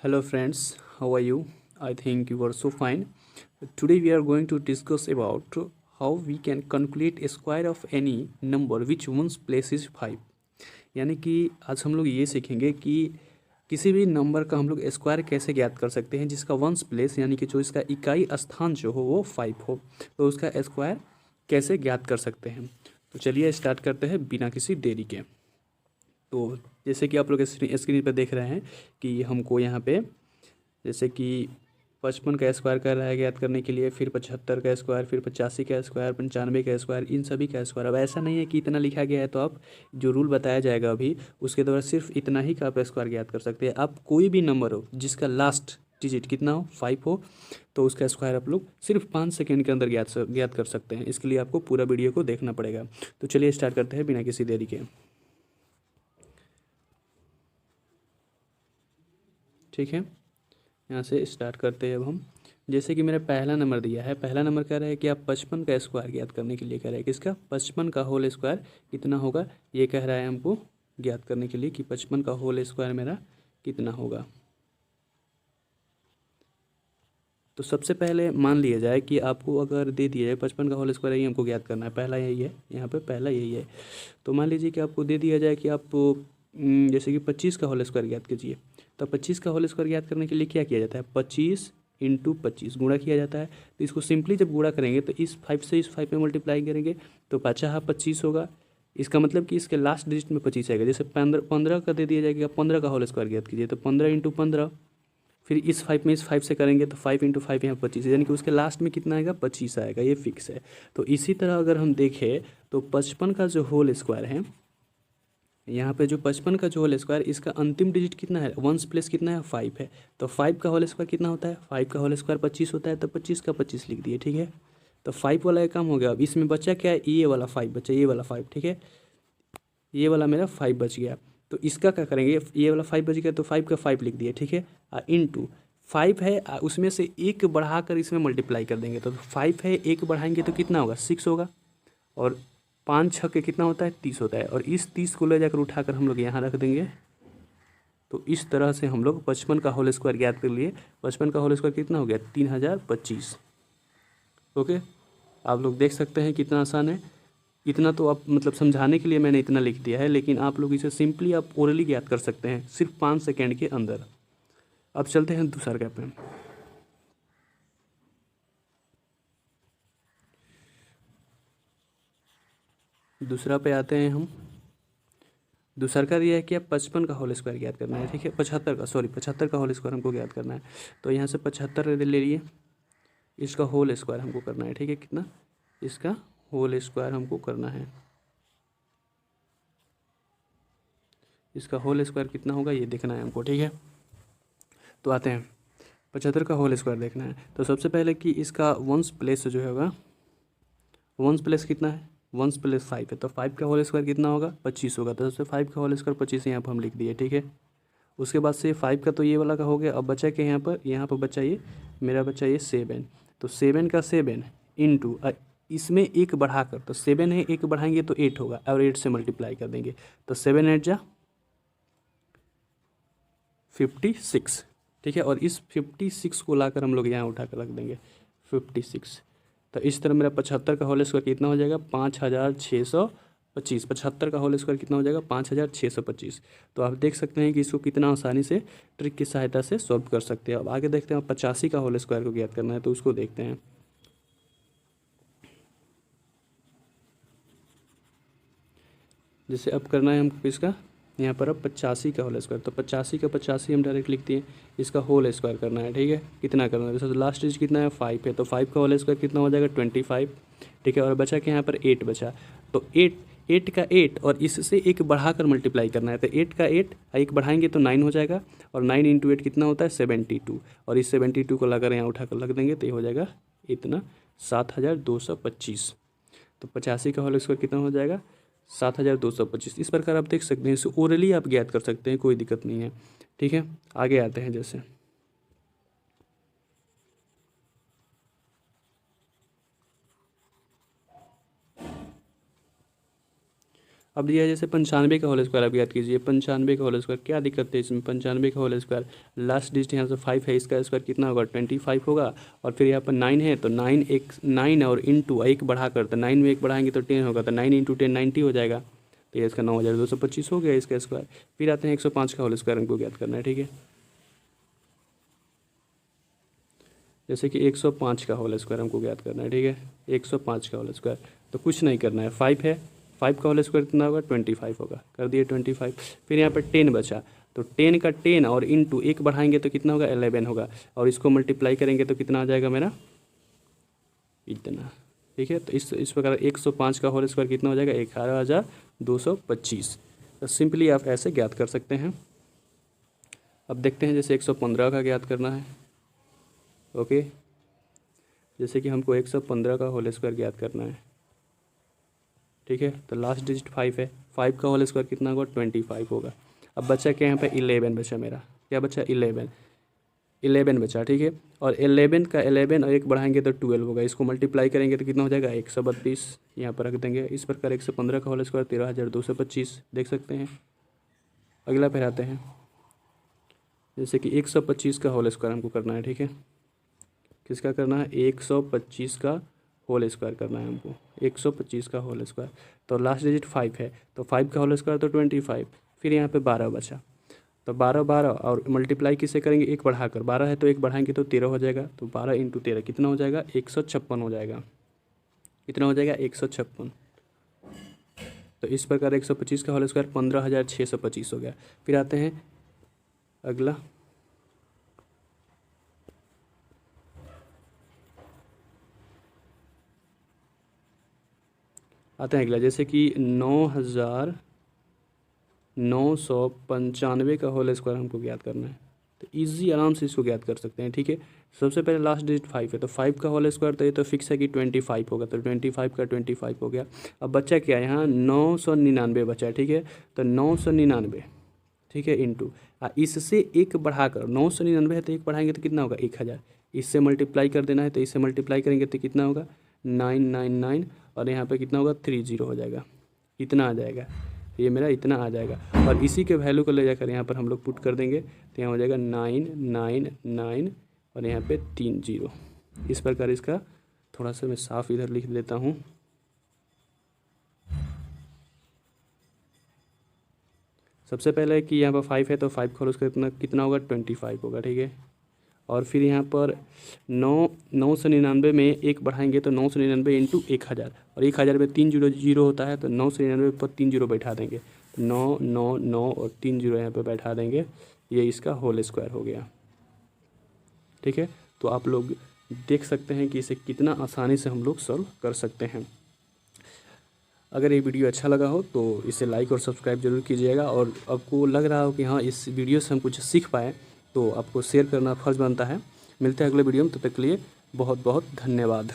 Hello friends, how are you? I think you are so fine. Today we are going to discuss about how we can calculate a square of any number which one's place is 5। यानी कि आज हम लोग ये सीखेंगे कि किसी भी नंबर का हम लोग स्क्वायर कैसे ज्ञात कर सकते हैं जिसका वंस प्लेस यानी कि जो इसका इकाई स्थान जो हो वो 5 हो, तो उसका स्क्वायर कैसे ज्ञात कर सकते हैं। तो चलिए स्टार्ट करते हैं बिना किसी देरी के। तो जैसे कि आप लोग स्क्रीन पर देख रहे हैं कि हमको यहाँ पे जैसे कि 55 का स्क्वायर कर रहा है ज्ञात करने के लिए, फिर 75 का स्क्वायर, फिर 85 का स्क्वायर, 95 का स्क्वायर, इन सभी का स्क्वायर। अब ऐसा नहीं है कि इतना लिखा गया है तो आप जो रूल बताया जाएगा अभी उसके द्वारा सिर्फ इतना ही का आप स्क्वायर ज्ञात कर सकते हैं। आप कोई भी नंबर हो जिसका लास्ट डिजिट कितना हो 5 हो तो उसका स्क्वायर आप लोग सिर्फ 5 सेकेंड के अंदर ज्ञात कर सकते हैं। इसके लिए आपको पूरा वीडियो को देखना पड़ेगा। तो चलिए स्टार्ट करते हैं बिना किसी देरी के। ठीक है, यहाँ से स्टार्ट करते हैं अब हम। जैसे कि मेरा पहला नंबर दिया है, पहला नंबर कह रहा है कि आप 55 का स्क्वायर ज्ञात करने के लिए कह रहा है किसका 55 का होल स्क्वायर कितना होगा, ये कह रहा है हमको ज्ञात करने के लिए कि 55 का होल स्क्वायर मेरा कितना होगा। तो सबसे पहले मान लिया जाए कि आपको अगर दे दिया जाए 55 का होल स्क्वायर यही हमको ज्ञात करना है, पहला यही है, यहाँ पे पहला यही है। तो मान लीजिए कि आपको दे दिया जाए कि आप जैसे कि 25 का होल स्क्वायर ज्ञात कीजिए। तो 25 का होल स्क्वायर ज्ञात करने के लिए क्या किया जाता है, 25 इंटू 25 गुणा किया जाता है। तो इसको सिंपली जब गुणा करेंगे तो इस 5 से इस 5 में मल्टीप्लाई करेंगे तो 25 होगा। इसका मतलब कि इसके लास्ट डिजिट में 25 आएगा। जैसे 15 का दे दिया जाएगा, 15 का होल स्क्वायर ज्ञात कीजिए तो 15 इंटू 15, फिर इस 5 में इस 5 से करेंगे तो 5 इंटू 5 यहाँ 25, यानी कि उसके लास्ट में कितना आएगा 25 आएगा, ये फिक्स है। तो इसी तरह अगर हम देखें तो 55 का जो होल स्क्वायर है, यहाँ पे जो 55 का जो होल स्क्वायर इसका अंतिम डिजिट कितना है, वंस प्लेस कितना है 5 है। तो 5 का होल स्क्वायर कितना होता है, 5 का होल स्क्वायर 25 होता है, तो 25 का 25 लिख दिए। ठीक है, तो 5 वाला एक काम हो गया। अब इसमें बचा क्या है, ये वाला 5 बचा, ये वाला 5। ठीक है, ये वाला मेरा 5 बच गया। तो इसका क्या करेंगे, ये वाला 5 बच गया तो 5 का 5 लिख दिए। ठीक है, इंटू 5 है, उसमें से एक बढ़ाकर इसमें मल्टीप्लाई कर देंगे। तो 5 है, एक बढ़ाएंगे तो कितना होगा 6 होगा, और 5 6 के कितना होता है 30 होता है, और इस 30 को ले जाकर उठाकर हम लोग यहाँ रख देंगे। तो इस तरह से हम लोग 55 का होल स्क्वायर ज्ञात कर लिए। 55 का होल स्क्वायर कितना हो गया 3025। ओके, आप लोग देख सकते हैं कितना आसान है। इतना तो आप मतलब समझाने के लिए मैंने इतना लिख दिया है, लेकिन आप लोग इसे सिंपली आप ओरली ज्ञात कर सकते हैं सिर्फ 5 सेकेंड के अंदर। अब चलते हैं दूसरा पे। दूसरा पे आते हैं हम। दूसरा का दिया है कि आप 55 का होल स्क्वायर ज्ञात करना है। ठीक है, 75 का होल स्क्वायर हमको ज्ञात करना है। तो यहाँ से 75 ले लिए, इसका होल स्क्वायर हमको करना है। ठीक है, कितना, इसका होल स्क्वायर हमको करना है। इसका होल स्क्वायर कितना होगा ये देखना है हमको। ठीक है, तो आते हैं 75 का होल स्क्वायर देखना है। तो सबसे पहले कि इसका वंस प्लेस जो होगा, वंस प्लेस कितना है, वंस प्लेस 5 है, तो 5 का होल स्क्वायर कितना होगा 25 होगा। तो सबसे 5 का होल स्क्वायर 25 यहाँ पर हम लिख दिए। ठीक है, उसके बाद से 5 का तो ये वाला का हो गया। अब बचा के यहाँ पर बचा ये मेरा बचा ये 7। तो 7 का 7 इंटू इसमें एक बढ़ाकर, तो 7 है, एक बढ़ाएंगे तो 8 होगा, और 8 से मल्टीप्लाई कर देंगे। तो 7 8 जा 56। ठीक है, और इस 56 को लाकर हम लोग यहाँ उठा कर रख देंगे 56। तो इस तरह मेरा 75 का होल स्क्वायर कितना हो जाएगा 5625। 75 का होल स्क्वायर कितना हो जाएगा 5625। तो आप देख सकते हैं कि इसको कितना आसानी से ट्रिक की सहायता से सॉल्व कर सकते हैं। अब आगे देखते हैं 85 का होल स्क्वायर को ज्ञात करना है, तो उसको देखते हैं। जैसे अब करना है हमको इसका, यहाँ पर अब 85 का होल स्क्वायर, तो 85 का 85 हम डायरेक्ट लिख दिए। इसका होल स्क्वायर करना है। ठीक है, कितना करना है, वैसे तो लास्ट डिजिट कितना है 5 है, तो 5 का होल स्क्वायर कितना हो जाएगा 25। ठीक है, और बचा कि यहाँ पर 8 बचा, तो 8 का 8 और इससे एक बढ़ाकर मल्टीप्लाई करना है। तो 8 का 8 एक बढ़ाएंगे तो 9 हो जाएगा, और 9 इंटू 8 कितना होता है 72, और इस 72 को लाकर यहाँ उठाकर रख देंगे तो ये हो जाएगा इतना 7225। तो 85 का होल स्क्वायर कितना हो जाएगा 7225। इस प्रकार आप देख सकते हैं, इसे ओरली आप ज्ञात कर सकते हैं, कोई दिक्कत नहीं है। ठीक है, आगे आते हैं। जैसे अब दिया है जैसे 95 का होल स्क्वायर आप याद कीजिए, 95 का होल स्क्वायर, क्या दिक्कत है इसमें, 95 का होल स्क्वायर, लास्ट डिजिट यहाँ से 5 है, इसका स्क्वायर कितना होगा 25 होगा, और फिर यहाँ पर 9 है तो 9 और इंटू एक बढ़ा कर, तो 9 में एक बढ़ाएंगे तो 10 होगा, तो 9 इंटू 10 90 हो जाएगा, तो ये इसका 9225 हो गया इसका स्क्वायर। फिर आते हैं 105 का होल स्क्वायर हमको ज्ञात करना है, ठीक है। जैसे कि 105 का होल स्क्वायर हमको ज्ञात करना है, ठीक है। 105 का होल स्क्वायर, तो कुछ नहीं करना है, 5 है, 5 का होल स्क्वायर कितना होगा 25 होगा, कर दिए 25। फिर यहाँ पर 10 बचा, तो 10 का 10 और इंटू एक बढ़ाएंगे तो कितना होगा 11 होगा, और इसको मल्टीप्लाई करेंगे तो कितना आ जाएगा मेरा इतना, ठीक है। तो इस प्रकार 105 का होल स्क्वायर कितना हो जाएगा 11,225। तो सिंपली आप ऐसे ज्ञात कर सकते हैं। अब देखते हैं जैसे 115 का ज्ञात करना है, ओके। जैसे कि हमको 115 का होल स्क्वायर ज्ञात करना है, ठीक है। तो लास्ट डिजिट 5 है, 5 का होल स्क्वायर कितना होगा 25 होगा। अब बचा क्या यहाँ पे 11 बचा मेरा, क्या बचा 11 बचा, ठीक है। और 11 का 11 और एक बढ़ाएंगे तो 12 होगा, इसको मल्टीप्लाई करेंगे तो कितना हो जाएगा 132, यहाँ पर रख देंगे। इस प्रकार 115 का होल स्क्वायर 13,225 देख सकते हैं। अगला फिर आते हैं जैसे कि 125 का होल स्क्वायर हमको करना है, ठीक है। किसका करना है 125 का होल स्क्वायर करना है हमको, 125 का होल स्क्वायर। तो लास्ट डिजिट 5 है, तो 5 का होल स्क्वायर तो 25, फिर यहाँ पे 12 बचा, तो 12 और मल्टीप्लाई किससे करेंगे एक बढ़ाकर, 12 है तो एक बढ़ाएंगे तो 13 हो जाएगा, तो 12 इंटू 13 कितना हो जाएगा 156 हो जाएगा, कितना हो जाएगा 156। तो इस प्रकार 125 का होल स्क्वायर 15,625 हो गया। फिर आते हैं अगला, जैसे कि 9,995 का होल स्क्वायर हमको ज्ञात करना है। तो इजी आराम से इसको ज्ञात कर सकते हैं, ठीक है। सबसे पहले लास्ट डिजिट 5 है, तो 5 का होल स्क्वायर तो ये तो फिक्स है कि 25 होगा, तो 25 का 25 हो गया। अब बच्चा क्या है यहाँ 999 बचा है, ठीक है। तो 999, ठीक है, इंटू इससे एक बढ़ाकर 999 है तो एक बढ़ाएंगे तो कितना होगा 1000, इससे मल्टीप्लाई कर देना है, तो इससे मल्टीप्लाई करेंगे तो कितना होगा 999, और यहाँ पे कितना होगा 30 हो जाएगा, इतना आ जाएगा, ये मेरा इतना आ जाएगा। और इसी के वैल्यू को ले जाकर यहाँ पर हम लोग पुट कर देंगे, तो यहाँ हो जाएगा 999 और यहाँ पे 30। इस प्रकार इसका थोड़ा सा मैं साफ इधर लिख देता हूँ। सबसे पहले कि यहाँ पर 5 है तो 5 खोलो, उसका कितना होगा 25 होगा, ठीक है। और फिर यहाँ पर 999 में एक बढ़ाएंगे तो 999 इंटू 1000, और 1000 में 3 जीरो होता है, तो 999 पर 3 जीरो बैठा देंगे, 999 और 3 जीरो यहाँ पे बैठा देंगे, ये इसका होल स्क्वायर हो गया, ठीक है। तो आप लोग देख सकते हैं कि इसे कितना आसानी से हम लोग सॉल्व कर सकते हैं। अगर ये वीडियो अच्छा लगा हो तो इसे लाइक और सब्सक्राइब जरूर कीजिएगा, और आपको लग रहा हो कि हाँ इस वीडियो से हम कुछ सीख पाए तो आपको शेयर करना फ़र्ज़ बनता है। मिलते हैं अगले वीडियो में, तब तक के लिए बहुत बहुत धन्यवाद।